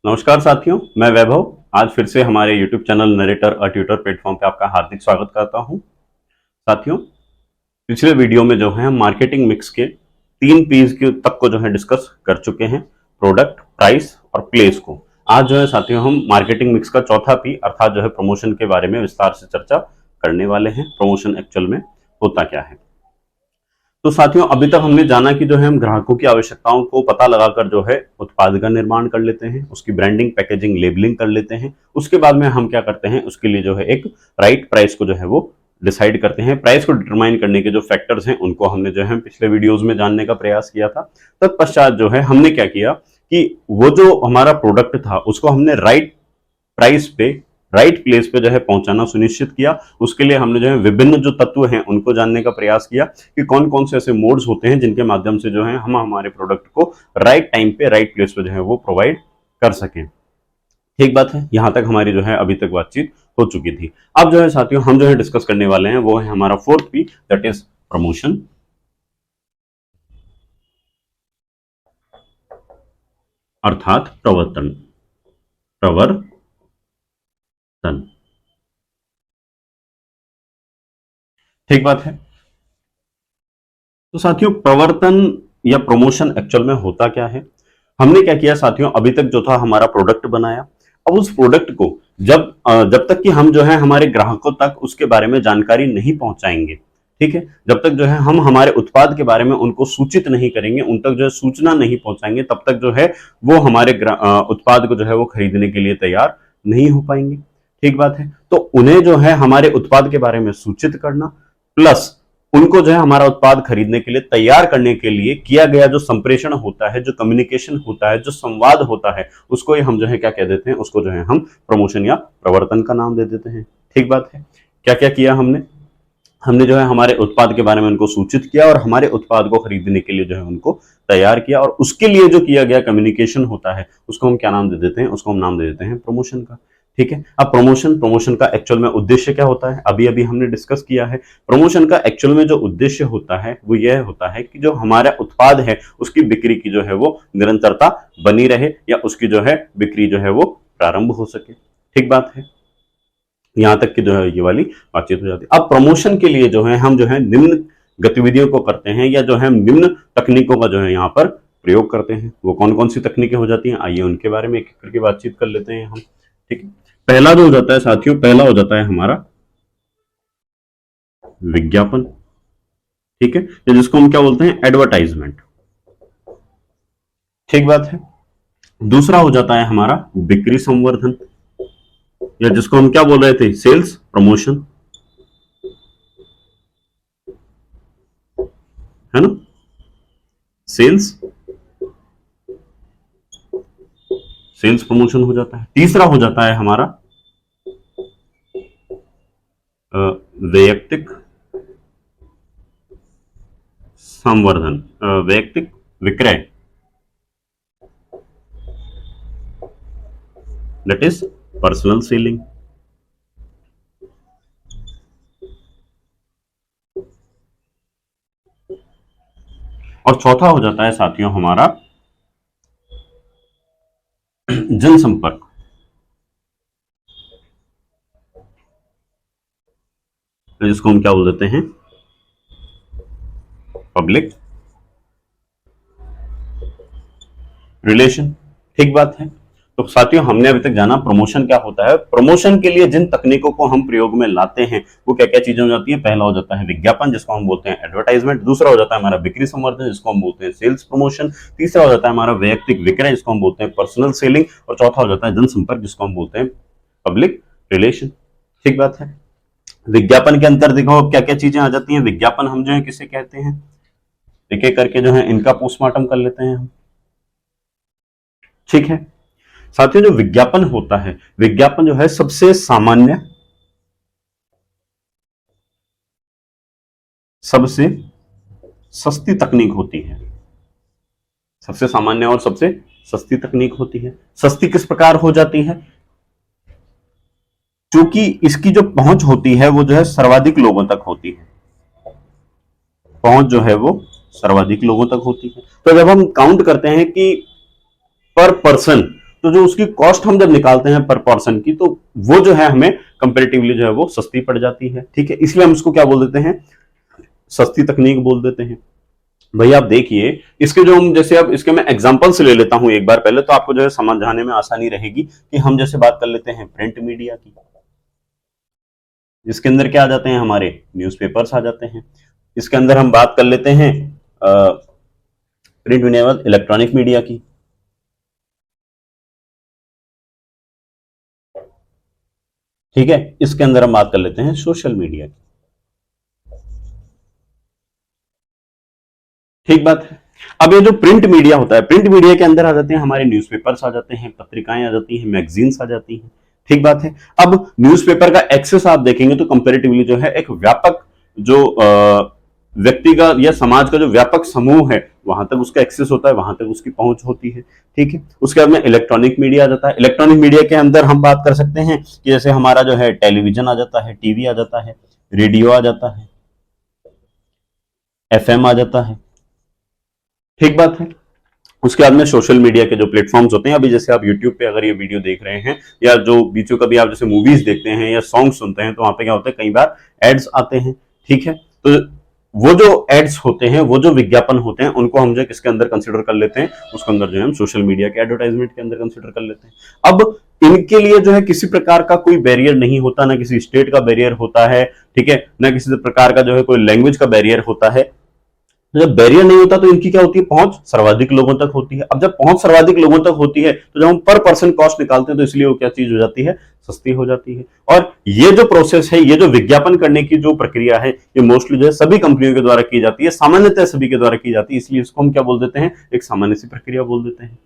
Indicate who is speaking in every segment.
Speaker 1: नमस्कार साथियों, मैं वैभव आज फिर से हमारे YouTube चैनल नरेटर अ ट्यूटर प्लेटफॉर्म पे आपका हार्दिक स्वागत करता हूं। साथियों, पिछले वीडियो में जो है हम मार्केटिंग मिक्स के 3 पीस के तक को जो है डिस्कस कर चुके हैं, प्रोडक्ट, प्राइस और प्लेस को। आज जो है साथियों हम मार्केटिंग मिक्स का चौथा पी अर्थात जो है प्रमोशन के बारे में विस्तार से चर्चा करने वाले हैं। प्रमोशन एक्चुअल में होता क्या है। तो साथियों, अभी तक हमने जाना कि जो है हम ग्राहकों की आवश्यकताओं को पता लगाकर जो है उत्पाद का निर्माण कर लेते हैं, उसकी ब्रांडिंग, पैकेजिंग, लेबलिंग कर लेते हैं। उसके बाद में हम क्या करते हैं, उसके लिए जो है एक राइट प्राइस को जो है वो डिसाइड करते हैं। प्राइस को डिटरमाइन करने के जो फैक्टर्स हैं उनको हमने जो है पिछले वीडियोस में जानने का प्रयास किया था। तत्पश्चात जो है हमने क्या किया कि वो जो हमारा प्रोडक्ट था उसको हमने राइट प्राइस पे, राइट प्लेस पे जो है पहुंचाना सुनिश्चित किया। उसके लिए हमने जो है विभिन्न जो तत्व हैं उनको जानने का प्रयास किया कि कौन कौन से ऐसे मोड्स होते हैं जिनके माध्यम से जो है हम हमारे प्रोडक्ट को राइट टाइम पे, राइट प्लेस पे जो है वो प्रोवाइड कर सकें। ठीक बात है, यहां तक हमारी जो है अभी तक बातचीत हो चुकी थी। अब जो है साथियों हम जो है डिस्कस करने वाले हैं वो है हमारा fourth P, that is promotion अर्थात प्रवर्तन। प्रवर्तन, ठीक बात है। तो साथियों, प्रवर्तन या प्रमोशन एक्चुअल में होता क्या है। हमने क्या किया साथियों, अभी तक जो था हमारा प्रोडक्ट बनाया। अब उस प्रोडक्ट को जब तक कि हम जो है हमारे ग्राहकों तक उसके बारे में जानकारी नहीं पहुंचाएंगे, ठीक है, जब तक जो है हम हमारे उत्पाद के बारे में उनको सूचित नहीं करेंगे, उन तक जो है सूचना नहीं पहुंचाएंगे, तब तक जो है वो हमारे उत्पाद को जो है वो खरीदने के लिए तैयार नहीं हो पाएंगे। ठीक बात है। तो उन्हें जो है हमारे उत्पाद के बारे में सूचित करना, प्लस उनको जो है हमारा उत्पाद खरीदने के लिए तैयार करने के लिए किया गया जो संप्रेषण होता है, जो कम्युनिकेशन होता है, जो संवाद होता है, उसको ही हम जो है क्या कह देते हैं, उसको जो है हम प्रमोशन या प्रवर्तन का नाम दे देते हैं। ठीक बात है। क्या क्या किया हमने हमने जो है हमारे उत्पाद के बारे में उनको सूचित किया और हमारे उत्पाद को खरीदने के लिए जो है उनको तैयार किया, और उसके लिए जो किया गया कम्युनिकेशन होता है उसको हम क्या नाम दे देते हैं, उसको हम नाम दे देते हैं प्रमोशन का। ठीक है। अब प्रमोशन का एक्चुअल में उद्देश्य क्या होता है, अभी अभी हमने डिस्कस किया है। प्रमोशन का एक्चुअल में जो उद्देश्य होता है वो यह होता है कि जो हमारा उत्पाद है उसकी बिक्री की जो है वो निरंतरता बनी रहे, या उसकी जो है बिक्री जो है वो प्रारंभ हो सके। ठीक बात है। यहां तक कि जो है ये वाली बातचीत हो जाती है। अब प्रमोशन के लिए जो है हम जो है निम्न गतिविधियों को करते हैं, या जो है निम्न तकनीकों का जो है यहाँ पर प्रयोग करते हैं। वो कौन कौन सी तकनीकें हो जाती हैं, आइए उनके बारे में एक एक करके बातचीत कर लेते हैं हम। ठीक है। पहला जो हो जाता है साथियों, पहला हो जाता है हमारा विज्ञापन। ठीक है, या जिसको हम क्या बोलते हैं, एडवर्टाइजमेंट। ठीक बात है। दूसरा हो जाता है हमारा बिक्री संवर्धन, या जिसको हम क्या बोल रहे थे, सेल्स प्रमोशन, है ना। सेल्स सेल्स प्रमोशन हो जाता है। तीसरा हो जाता है हमारा वैयक्तिक संवर्धन, वैयक्तिक विक्रय, दैट इज पर्सनल सेलिंग। और चौथा हो जाता है साथियों हमारा जनसंपर्क, जिसको हम क्या बोल देते हैं, पब्लिक रिलेशन। ठीक बात है। तो साथियों, हमने अभी तक जाना प्रमोशन क्या होता है। प्रमोशन के लिए जिन तकनीकों को हम प्रयोग में लाते हैं वो क्या क्या चीजें हो जाती हैं। पहला हो जाता है विज्ञापन, जिसको हम बोलते हैं एडवर्टाइजमेंट। दूसरा हो जाता है हमारा बिक्री संवर्धन, जिसको हम बोलते हैं सेल्स प्रमोशन। तीसरा हो जाता है हमारा वैयक्तिक विक्रय, जिसको हम बोलते हैं पर्सनल सेलिंग। और चौथा हो जाता है जनसंपर्क, जिसको हम बोलते हैं पब्लिक रिलेशन। ठीक बात है। विज्ञापन के अंतर देखो क्या क्या चीजें आ जाती हैं। विज्ञापन हम जो है किसे कहते हैं, एक एक करके जो है इनका पोस्टमार्टम कर लेते हैं हम। ठीक है। साथियों, जो विज्ञापन होता है, विज्ञापन जो है सबसे सामान्य, सबसे सस्ती तकनीक होती है। सबसे सामान्य और सबसे सस्ती तकनीक होती है। सस्ती किस प्रकार हो जाती है, क्योंकि इसकी जो पहुंच होती है वो जो है सर्वाधिक लोगों तक होती है। पहुंच जो है वो सर्वाधिक लोगों तक होती है। तो जब हम काउंट करते हैं कि पर पर्सन तो जो उसकी कॉस्ट हम जब निकालते हैं पर पर्सन की, तो वो जो है हमें कंपेरेटिवली जो है वो सस्ती पड़ जाती है। ठीक है, इसलिए हम इसको क्या बोल देते हैं, सस्ती तकनीक बोल देते हैं। भैया आप देखिए, इसके जो हम जैसे अब इसके मैं एग्जांपल्स ले लेता हूं एक बार पहले, तो आपको जो है समझाने में आसानी रहेगी। कि हम जैसे बात कर लेते हैं प्रिंट मीडिया की, जिसके अंदर क्या आ जाते हैं, हमारे न्यूज़पेपर्स आ जाते हैं। इसके अंदर हम बात कर लेते हैं प्रिंट मीडिया बाद इलेक्ट्रॉनिक मीडिया की। ठीक है, इसके अंदर हम बात कर लेते हैं सोशल मीडिया की। ठीक बात है। अब ये जो प्रिंट मीडिया होता है, प्रिंट मीडिया के अंदर आ जाते हैं हमारे न्यूज़पेपर्स आ जाते हैं, पत्रिकाएं आ जाती हैं, मैगजीन्स आ जाती हैं। ठीक बात है। अब न्यूज़पेपर का एक्सेस आप देखेंगे तो कंपैरेटिवली जो है एक व्यापक जो व्यक्ति का या समाज का जो व्यापक समूह है, वहां तक उसका एक्सेस होता है, वहां तक उसकी पहुंच होती है। ठीक है, उसके बाद में इलेक्ट्रॉनिक मीडिया आ जाता है। इलेक्ट्रॉनिक मीडिया के अंदर हम बात कर सकते हैं कि जैसे हमारा जो है टेलीविजन आ जाता है, टीवी आ जाता है, रेडियो आ जाता है, एफएम आ जाता है। ठीक बात है। उसके बाद में सोशल मीडिया के जो प्लेटफॉर्म्स होते हैं, अभी जैसे आप यूट्यूब पे अगर ये वीडियो देख रहे हैं, या जो बीचों कभी आप जैसे मूवीज देखते हैं या सॉन्ग सुनते हैं, तो वहां पे क्या होता है, कई बार एड्स आते हैं। ठीक है, तो वो जो एड्स होते हैं, वो जो विज्ञापन होते हैं, उनको हम जो किसके अंदर कंसिडर कर लेते हैं, उसके अंदर जो है हम सोशल मीडिया के एडवर्टाइजमेंट के अंदर कंसिडर कर लेते हैं। अब इनके लिए जो है किसी प्रकार का कोई बैरियर नहीं होता, ना किसी स्टेट का बैरियर होता है। ठीक है, ना किसी प्रकार का जो है कोई लैंग्वेज का बैरियर होता है। तो जब बैरियर नहीं होता तो इनकी क्या होती है, पहुंच सर्वाधिक लोगों तक होती है। अब जब पहुंच सर्वाधिक लोगों तक होती है, तो जब हम पर पर्सन कॉस्ट निकालते हैं, तो इसलिए वो क्या चीज हो जाती है, सस्ती हो जाती है। और ये जो प्रोसेस है, ये जो विज्ञापन करने की जो प्रक्रिया है, ये मोस्टली जो है सभी कंपनियों के द्वारा की जाती है, सामान्यतः सभी के द्वारा की जाती है, इसलिए इसको हम क्या बोल देते हैं, एक सामान्य सी प्रक्रिया बोल देते हैं।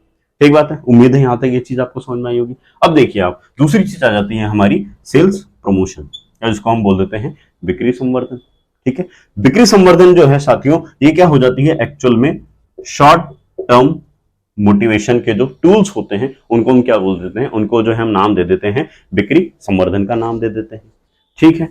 Speaker 1: ठीक बात है, उम्मीद है यहां तक ये चीज आपको समझ में आई होगी। अब देखिए आप, दूसरी चीज आ जाती है हमारी सेल्स प्रमोशन, या जिसको हम बोल देते हैं बिक्री संवर्धन। ठीक है, बिक्री संवर्धन जो है साथियों, ये क्या हो जाती है, एक्चुअल में शॉर्ट टर्म मोटिवेशन के जो टूल्स होते हैं, उनको हम क्या बोल देते हैं, उनको जो है हम नाम दे देते हैं, बिक्री संवर्धन का नाम दे देते हैं। ठीक है,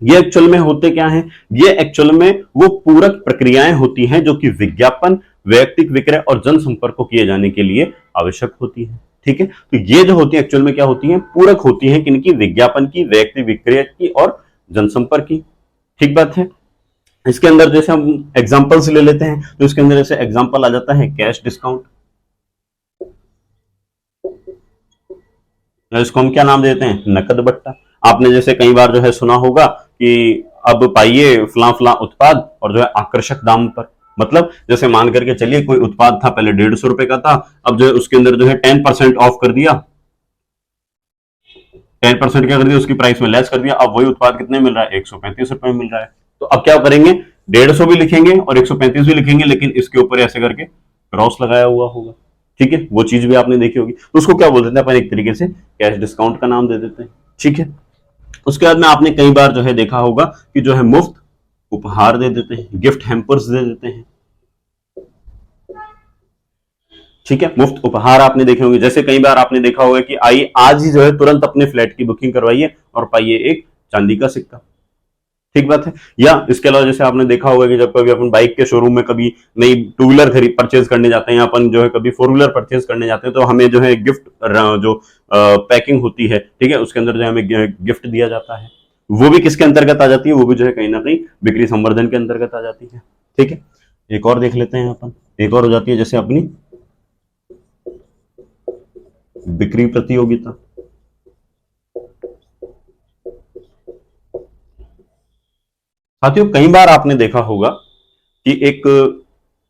Speaker 1: ये एक्चुअल में होते क्या है, ये एक्चुअल में वो पूरक प्रक्रियाएं होती हैं जो कि विज्ञापन, वैयक्तिक विक्रय और जनसंपर्क को किए जाने के लिए आवश्यक होती है। ठीक है, तो ये जो होती है एक्चुअल में क्या होती है, पूरक होती है किनकी, विज्ञापन की, वैयक्तिक विक्रय की और जनसंपर्क की। ठीक बात है। इसके अंदर जैसे हम एग्जांपल्स ले लेते हैं, तो इसके अंदर जैसे एग्जांपल आ जाता है कैश डिस्काउंट, इसको हम क्या नाम देते हैं, नकद बट्टा। आपने जैसे कई बार जो है सुना होगा कि अब पाइए फला फला उत्पाद और जो है आकर्षक दाम पर। मतलब जैसे मान करके चलिए कोई उत्पाद था पहले 150 रुपए का था, अब जो है उसके अंदर जो है 10% ऑफ कर दिया, 10% क्या कर दिया, उसकी प्राइस में लेस कर दिया। अब वही उत्पाद कितने मिल रहा है, 135 रुपए में मिल रहा है। तो अब क्या करेंगे, 150 भी लिखेंगे और 135 भी लिखेंगे, लेकिन इसके ऊपर ऐसे करके क्रॉस लगाया हुआ होगा। ठीक है, वो चीज भी आपने देखी होगी, तो उसको क्या बोल देते हैं अपन, एक तरीके से कैश डिस्काउंट का नाम दे देते हैं। ठीक है, उसके बाद में आपने कई बार जो है देखा होगा कि जो है मुफ्त उपहार दे देते हैं, गिफ्ट हैम्पर्स दे देते हैं। ठीक है, मुफ्त उपहार आपने देखे होंगे, जैसे कई बार आपने देखा होगा कि आइए आज ही जो है तुरंत अपने फ्लैट की बुकिंग करवाइए और पाइए एक चांदी का सिक्का। ठीक बात है। या इसके अलावा जैसे आपने देखा होगा कि जब कभी अपन बाइक के शोरूम में कभी नई टू व्हीलर खरीद परचेज करने जाते हैं, या अपन जो है कभी फोर व्हीलर परचेज करने जाते हैं, तो हमें जो है गिफ्ट जो पैकिंग होती है, ठीक है, उसके अंदर जो हमें गिफ्ट दिया जाता है, वो भी किसके अंतर्गत आ जाती है, वो भी जो है कहीं ना कहीं बिक्री संवर्धन के अंतर्गत आ जाती है। ठीक है, एक और देख लेते हैं अपन, एक और हो जाती है जैसे अपनी बिक्री प्रतियोगिता। साथियों कई बार आपने देखा होगा कि एक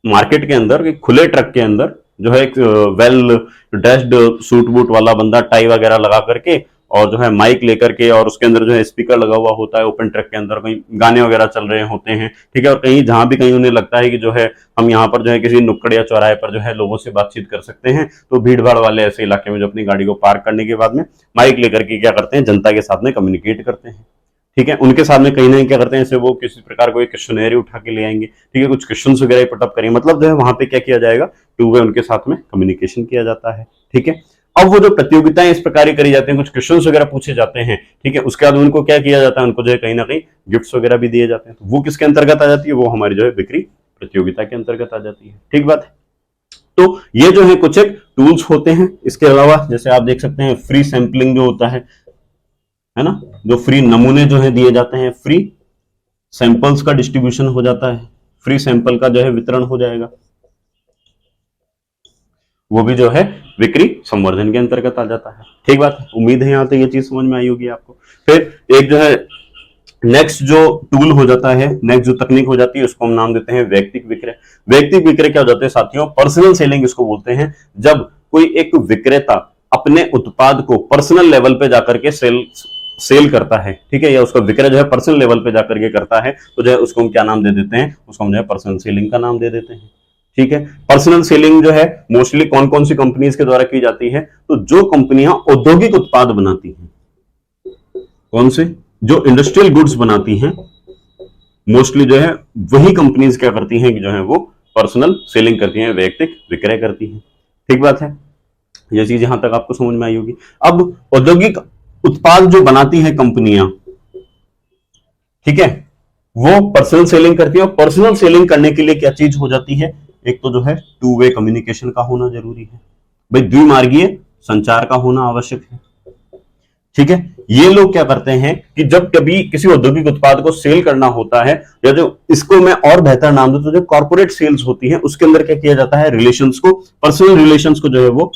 Speaker 1: मार्केट के अंदर, एक खुले ट्रक के अंदर जो है एक वेल ड्रेस्ड सूट बूट वाला बंदा टाई वगैरह लगा करके और जो है माइक लेकर के, और उसके अंदर जो है स्पीकर लगा हुआ होता है, ओपन ट्रक के अंदर कहीं गाने वगैरह चल रहे होते हैं। ठीक है, और कहीं जहां भी कहीं उन्हें लगता है कि जो है हम यहाँ पर जो है किसी नुक्कड़ या चौराहे पर जो है लोगों से बातचीत कर सकते हैं, तो भीड़ भाड़ वाले ऐसे इलाके में जो अपनी गाड़ी को पार्क करने के बाद में माइक लेकर के क्या करते हैं, जनता के साथ में कम्युनिकेट करते हैं। ठीक है, उनके साथ में कहीं ना कहीं क्या करते हैं, ऐसे वो किसी प्रकार को एक क्वेश्चनरी उठा के ले आएंगे। ठीक है, कुछ क्वेश्चन वगैरह पुटअप करेंगे, मतलब जो है वहां पे क्या किया जाएगा, टू वे उनके साथ में कम्युनिकेशन किया जाता है। ठीक है, अब वो जो प्रतियोगिताएं इस प्रकार की करी जाती हैं, कुछ क्वेश्चन वगैरह पूछे जाते हैं। ठीक है, उसके बाद उनको क्या किया जाता है, उनको जो है कहीं ना कहीं गिफ्ट्स वगैरह भी दिए जाते हैं। तो वो किसके अंतर्गत आ जाती है, वो हमारी जो है बिक्री प्रतियोगिता के अंतर्गत आ जाती है। ठीक बात है। तो ये जो है कुछ एक टूल्स होते हैं। इसके अलावा जैसे आप देख सकते हैं फ्री सैंपलिंग जो होता है ना, जो फ्री नमूने जो है दिए जाते हैं, फ्री सैंपल्स का डिस्ट्रीब्यूशन हो जाता है, फ्री सैंपल का जो है वितरण हो जाएगा, वो भी जो है बिक्री संवर्धन के अंतर्गत आ जाता है। ठीक बात है, उम्मीद है यहां तक ये चीज समझ में आई होगी आपको। फिर एक जो है नेक्स्ट जो टूल हो जाता है, नेक्स्ट जो तकनीक हो जाती है, उसको हम नाम देते हैं वैयक्तिक विक्रय। वैयक्तिक विक्रय क्या हो जाते हैं साथियों, पर्सनल सेलिंग इसको बोलते हैं। जब कोई एक विक्रेता अपने उत्पाद को पर्सनल लेवल पे जाकर के सेल करता है, ठीक है, या उसका विक्रय जो है पर्सनल लेवल पे जाकर के करता है, तो जो है उसको हम क्या नाम दे देते हैं, उसको हम जो है पर्सनल सेलिंग का नाम दे देते हैं। ठीक है, पर्सनल सेलिंग जो है मोस्टली कौन कौन सी कंपनीज के द्वारा की जाती है, तो जो कंपनियां औद्योगिक उत्पाद बनाती हैं, कौन से, जो इंडस्ट्रियल गुड्स बनाती हैं, मोस्टली जो है वही कंपनीज क्या करती हैं कि जो है वो पर्सनल सेलिंग करती हैं, वैयक्तिक विक्रय करती हैं। ठीक बात है, ये चीज यहां तक आपको समझ में आई होगी। अब औद्योगिक उत्पाद जो बनाती है कंपनियां, ठीक है, वो पर्सनल सेलिंग करती है, और पर्सनल सेलिंग करने के लिए क्या चीज हो जाती है, एक तो जो है टू वे कम्युनिकेशन का होना जरूरी है, भाई द्विमार्गीय संचार का होना आवश्यक है। ठीक है, ये लोग क्या करते हैं कि जब कभी किसी औद्योगिक उत्पाद को सेल करना होता है, या जो इसको मैं और बेहतर नाम दूं तो जो कॉर्पोरेट सेल्स होती है, उसके अंदर क्या किया जाता है, रिलेशंस को, पर्सनल रिलेशंस को जो है वो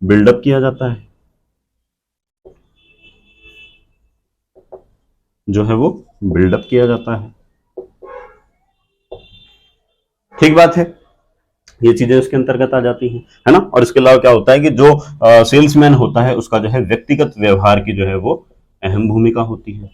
Speaker 1: बिल्डअप किया जाता है, जो है वो बिल्डअप किया जाता है। ठीक बात है, ये चीजें उसके अंतर्गत आ जाती हैं, है ना। और इसके अलावा क्या होता है कि जो सेल्समैन होता है उसका जो है व्यक्तिगत व्यवहार की जो है वो अहम भूमिका होती है।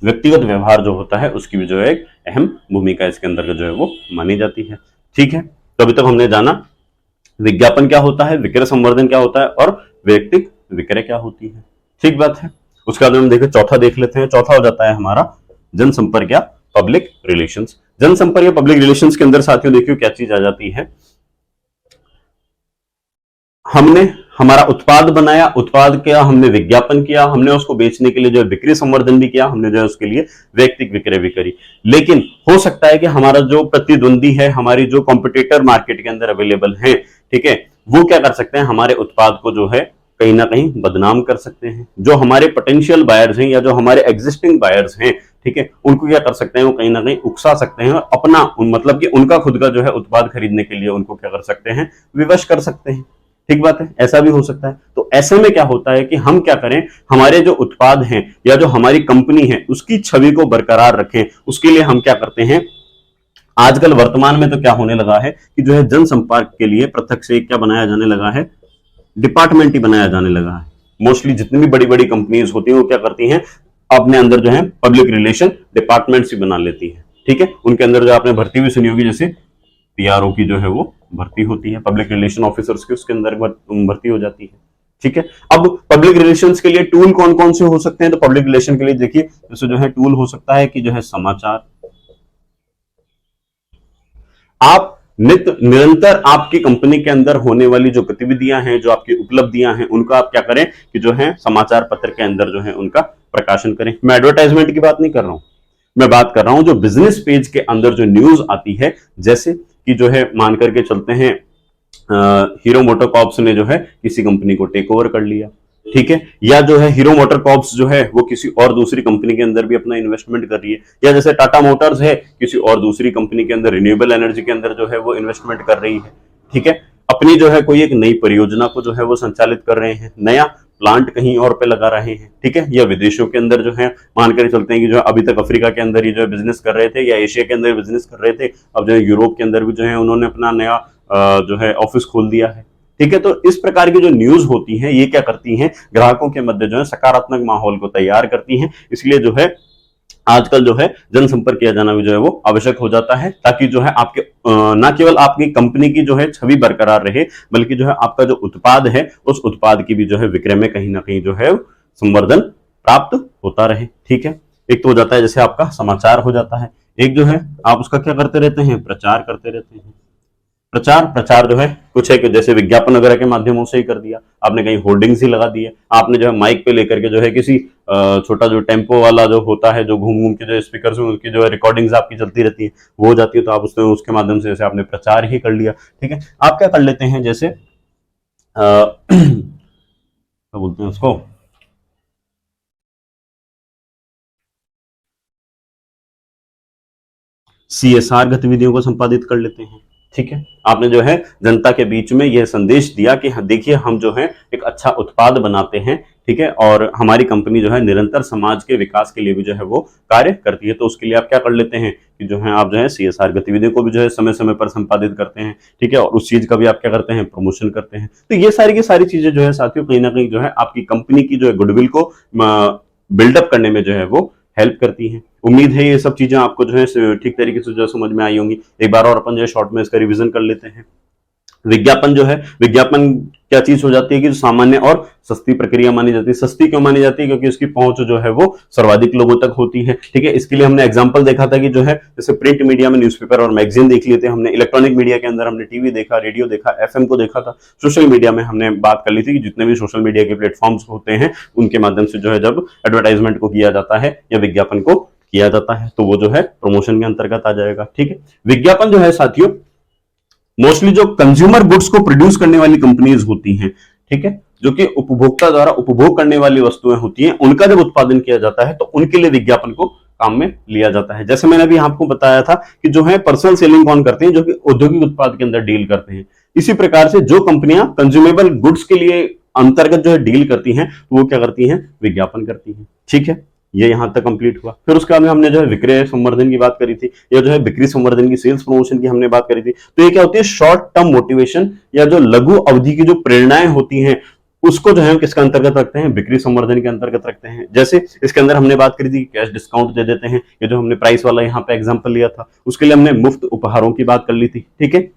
Speaker 1: व्यक्तिगत व्यवहार जो होता है उसकी भी जो है एक अहम भूमिका इसके अंतर्गत जो है वो मानी जाती है। ठीक है, तो अभी तक हमने जाना विज्ञापन क्या होता है, विक्रय संवर्धन क्या होता है, और वैयक्तिक विक्रय क्या होती है। ठीक बात है, उसके बाद हम देखें चौथा देख लेते हैं। चौथा हो जाता है हमारा जनसंपर्क या पब्लिक रिलेशंस। जनसंपर्क या पब्लिक रिलेशंस के अंदर साथियों देखिए क्या चीज आ जाती है, हमने हमारा उत्पाद बनाया, उत्पाद किया, हमने विज्ञापन किया, हमने उसको बेचने के लिए जो बिक्री संवर्धन भी किया, हमने जो है उसके लिए वैयक्तिक विक्रय भी करी। लेकिन हो सकता है कि हमारा जो प्रतिद्वंदी है, हमारी जो कॉम्पिटिटर मार्केट के अंदर अवेलेबल है, ठीक है, वो क्या कर सकते हैं, हमारे उत्पाद को जो है कहीं ना कहीं बदनाम कर सकते हैं। जो हमारे पोटेंशियल बायर्स हैं या जो हमारे एग्जिस्टिंग बायर्स हैं, ठीक है, उनको क्या कर सकते हैं, वो कहीं ना कहीं उकसा सकते हैं, और अपना मतलब कि उनका खुद का जो है उत्पाद खरीदने के लिए उनको क्या कर सकते हैं, विवश कर सकते हैं। ठीक बात है, ऐसा भी हो सकता है। तो ऐसे में क्या होता है कि हम क्या करें, हमारे जो उत्पाद हैं या जो हमारी कंपनी है उसकी छवि को बरकरार रखें, उसके लिए हम क्या करते हैं, आजकल वर्तमान में तो क्या होने लगा है कि जो है जनसंपर्क के लिए पृथक से क्या बनाया जाने लगा है, डिपार्टमेंट ही बनाया जाने लगा है। मोस्टली जितनी भी बड़ी बड़ी कंपनीज होती हैं वो क्या करती हैं, अपने अंदर जो है पब्लिक रिलेशन डिपार्टमेंट्स ही बना लेती है। ठीक है, उनके अंदर जो आपने भर्ती भी सुनी होगी, जैसे पीआरओ की जो है वो भर्ती होती है, पब्लिक रिलेशन ऑफिसर्स की उसके अंदर भर्ती हो जाती है। ठीक है, अब पब्लिक रिलेशंस के लिए टूल कौन कौन से हो सकते हैं, तो पब्लिक रिलेशन के लिए देखिए जैसे जो है टूल हो सकता है कि जो है समाचार, आप निरंतर आपकी कंपनी के अंदर होने वाली जो गतिविधियां हैं, जो आपकी उपलब्धियां हैं, उनका आप क्या करें कि जो है समाचार पत्र के अंदर जो है उनका प्रकाशन करें। मैं एडवर्टाइजमेंट की बात नहीं कर रहा हूं, मैं बात कर रहा हूं जो बिजनेस पेज के अंदर जो न्यूज आती है, जैसे कि जो है मान करके चलते हैं हीरो मोटरकॉर्प्स ने जो है किसी कंपनी को टेक ओवर कर लिया, ठीक है, या जो है हीरो मोटरकॉर्प्स जो है वो किसी और दूसरी कंपनी के अंदर भी अपना इन्वेस्टमेंट कर रही है, या जैसे टाटा मोटर्स है किसी और दूसरी कंपनी के अंदर रिन्यूएबल एनर्जी के अंदर जो है वो इन्वेस्टमेंट कर रही है। ठीक है, अपनी जो है कोई एक नई परियोजना को जो है वो संचालित कर रहे हैं, नया प्लांट कहीं और पे लगा रहे हैं, ठीक है, या विदेशों के अंदर जो है मानकर चलते हैं कि जो अभी तक अफ्रीका के अंदर ही जो है बिजनेस कर रहे थे या एशिया के अंदर बिजनेस कर रहे थे, अब जो है यूरोप के अंदर भी जो है उन्होंने अपना नया जो है ऑफिस खोल दिया है। ठीक है, तो इस प्रकार की जो न्यूज होती है ये क्या करती हैं, ग्राहकों के मध्य जो है सकारात्मक माहौल को तैयार करती हैं। इसलिए जो है आजकल जो है जनसंपर्क किया जाना भी जो है वो आवश्यक हो जाता है, ताकि जो है आपके ना केवल आपकी कंपनी की जो है छवि बरकरार रहे, बल्कि जो है आपका जो उत्पाद है उस उत्पाद की भी जो है विक्रय में कहीं ना कहीं जो है संवर्धन प्राप्त होता रहे। ठीक है, एक तो हो जाता है जैसे आपका समाचार हो जाता है, एक जो है आप उसका क्या करते रहते हैं, प्रचार करते रहते हैं। प्रचार प्रचार जो है कुछ है कि जैसे विज्ञापन वगैरह के माध्यमों से ही कर दिया, आपने कहीं होर्डिंग्स ही लगा दिए, आपने जो है माइक पे लेकर के जो है किसी छोटा जो टेम्पो वाला जो होता है जो घूम घूम के जो स्पीकर उनकी जो है रिकॉर्डिंग्स आपकी चलती रहती है वो हो जाती है, तो आप उसके माध्यम से जैसे आपने प्रचार ही कर लिया। ठीक है, आप क्या कर लेते हैं जैसे क्या बोलते हैं उसको, CSR गतिविधियों को संपादित कर लेते हैं। ठीक है, आपने जो है जनता के बीच में यह संदेश दिया कि देखिए हम जो है एक अच्छा उत्पाद बनाते हैं। ठीक है, और हमारी कंपनी जो है निरंतर समाज के विकास के लिए भी जो है वो कार्य करती है, तो उसके लिए आप क्या कर लेते हैं कि जो है आप जो है CSR गतिविधियों को भी जो है समय समय पर संपादित करते हैं। ठीक है, और उस चीज का भी आप क्या करते हैं, प्रमोशन करते हैं। तो ये सारी की सारी चीजें जो है साथियों कहीं ना कहीं जो है आपकी कंपनी की जो है गुडविल को बिल्डअप करने में जो है वो हेल्प करती हैं। उम्मीद है ये सब चीजें आपको जो है ठीक तरीके से जो है समझ में आई होंगी। एक बार और अपन जो है शॉर्ट में इसका रिवीजन कर लेते हैं। विज्ञापन जो है, विज्ञापन क्या चीज हो जाती है कि जो सामान्य और सस्ती प्रक्रिया मानी जाती है। सस्ती क्यों मानी जाती है, क्योंकि उसकी पहुंच जो है वो सर्वाधिक लोगों तक होती है। ठीक है, इसके लिए हमने एग्जांपल देखा था कि जो है जैसे प्रिंट मीडिया में न्यूज़पेपर और मैगजीन देख लिए थे हमने, इलेक्ट्रॉनिक मीडिया के अंदर हमने टीवी देखा, रेडियो देखा, FM को देखा था, सोशल मीडिया में हमने बात कर ली थी कि जितने भी सोशल मीडिया के प्लेटफॉर्म्स होते हैं उनके माध्यम से जो है जब एडवर्टाइजमेंट को किया जाता है या विज्ञापन को किया जाता है तो वो जो है प्रमोशन के अंतर्गत आ जाएगा। ठीक है, विज्ञापन जो है साथियों मोस्टली जो कंज्यूमर गुड्स को प्रोड्यूस करने वाली कंपनीज होती हैं, ठीक है, जो कि उपभोक्ता द्वारा उपभोग करने वाली वस्तुएं होती हैं, उनका जब उत्पादन किया जाता है तो उनके लिए विज्ञापन को काम में लिया जाता है। जैसे मैंने अभी आपको बताया था कि जो है पर्सनल सेलिंग कौन करते हैं, जो कि औद्योगिक उत्पाद के अंदर डील करते हैं। इसी प्रकार से जो कंपनियां कंज्यूमेबल गुड्स के लिए अंतर्गत जो है डील करती हैं तो वो क्या करती हैं, विज्ञापन करती हैं। ठीक है, ये यहां तक कंप्लीट हुआ। फिर उसके बाद में हमने जो है विक्रय संवर्धन की बात करी थी, या जो है बिक्री संवर्धन की, सेल्स प्रमोशन की हमने बात करी थी। तो ये क्या होती है, शॉर्ट टर्म मोटिवेशन या जो लघु अवधि की जो प्रेरणाएं होती हैं उसको जो है हम किसके अंतर्गत रखते हैं, बिक्री संवर्धन के अंतर्गत रखते हैं। जैसे इसके अंदर हमने बात करी थी कैश डिस्काउंट दे देते हैं, ये जो हमने प्राइस वाला यहाँ पे एग्जांपल लिया था, उसके लिए हमने मुफ्त उपहारों की बात कर ली थी। ठीक है,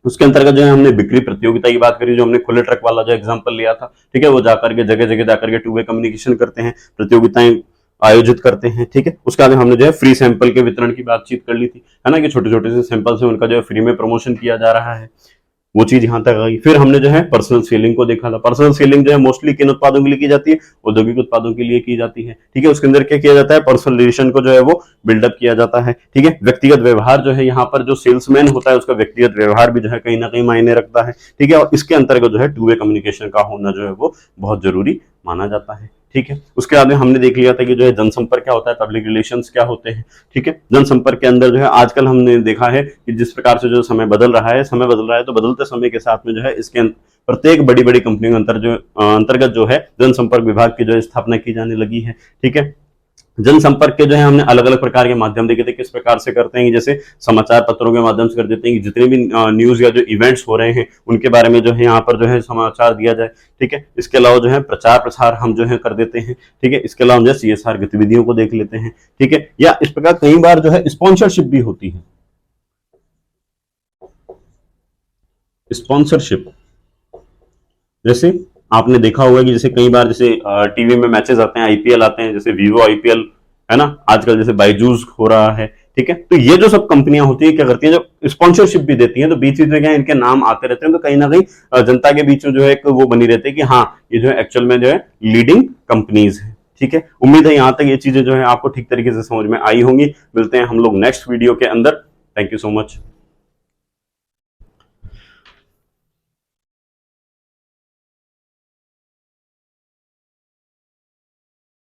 Speaker 1: उसके अंतर्गत जो है हमने बिक्री प्रतियोगिता की बात करी, जो हमने खुले ट्रक वाला जो एग्जांपल लिया था। ठीक है, वो जाकर के जगह जगह जाकर के टू वे कम्युनिकेशन करते हैं, प्रतियोगिताएं आयोजित करते हैं। ठीक है, उसके बाद हमने जो है फ्री सैंपल के वितरण की बातचीत कर ली थी, है ना, कि छोटे छोटे से सैंपल से उनका जो है फ्री में प्रमोशन किया जा रहा है, वो चीज यहां तक आ गई। फिर हमने जो है पर्सनल सेलिंग को देखा था। पर्सनल सेलिंग जो है मोस्टली किन उत्पादों के लिए की जाती है, औद्योगिक उत्पादों के लिए की जाती है। ठीक है, उसके अंदर क्या किया जाता है, पर्सनल रिलेशन को जो है वो बिल्डअप किया जाता है। ठीक है, व्यक्तिगत व्यवहार जो है यहाँ पर जो सेल्समैन होता है उसका व्यक्तिगत व्यवहार भी जो है कहीं ना कहीं मायने रखता है। ठीक है, और इसके अंतर्गत जो है टू वे कम्युनिकेशन का होना जो है वो बहुत जरूरी माना जाता है। ठीक है, उसके बाद में हमने देख लिया था कि जो है जनसंपर्क क्या होता है, पब्लिक रिलेशंस क्या होते हैं। ठीक है, जनसंपर्क के अंदर जो है आजकल हमने देखा है कि जिस प्रकार से जो समय बदल रहा है तो बदलते समय के साथ में जो है इसके प्रत्येक बड़ी बड़ी कंपनियों अंतर्गत जो है जनसंपर्क विभाग की जो है स्थापना की जाने लगी है। ठीक है, जनसंपर्क के जो है हमने अलग अलग प्रकार के माध्यम देखे थे, किस प्रकार से करते हैं, जैसे समाचार पत्रों के माध्यम से कर देते हैं कि जितने भी न्यूज या जो इवेंट्स हो रहे हैं उनके बारे में जो है यहाँ पर जो है समाचार दिया जाए। ठीक है, इसके अलावा जो है प्रचार प्रसार हम जो है कर देते हैं। ठीक है, इसके अलावा जो है CSR गतिविधियों को देख लेते हैं। ठीक है, या इस प्रकार कई बार जो है स्पॉन्सरशिप भी होती है। स्पॉन्सरशिप जैसे आपने देखा होगा कि जैसे कई बार जैसे टीवी में मैचेस आते हैं, IPL आते हैं, जैसे वीवो IPL, है ना, आजकल जैसे बायजूस हो रहा है। ठीक है, तो ये जो सब कंपनियां होती है क्या करती हैं, जो स्पॉन्सरशिप भी देती हैं, तो बीच बीच में क्या इनके नाम आते रहते हैं, तो कहीं ना कहीं जनता के बीच में जो है एक वो बनी रहती है कि हाँ ये जो है एक्चुअल में जो है लीडिंग कंपनीज है। ठीक है, उम्मीद है यहाँ तक ये चीजें जो है आपको ठीक तरीके से समझ में आई होंगी। मिलते हैं हम लोग नेक्स्ट वीडियो के अंदर। Thank you so much.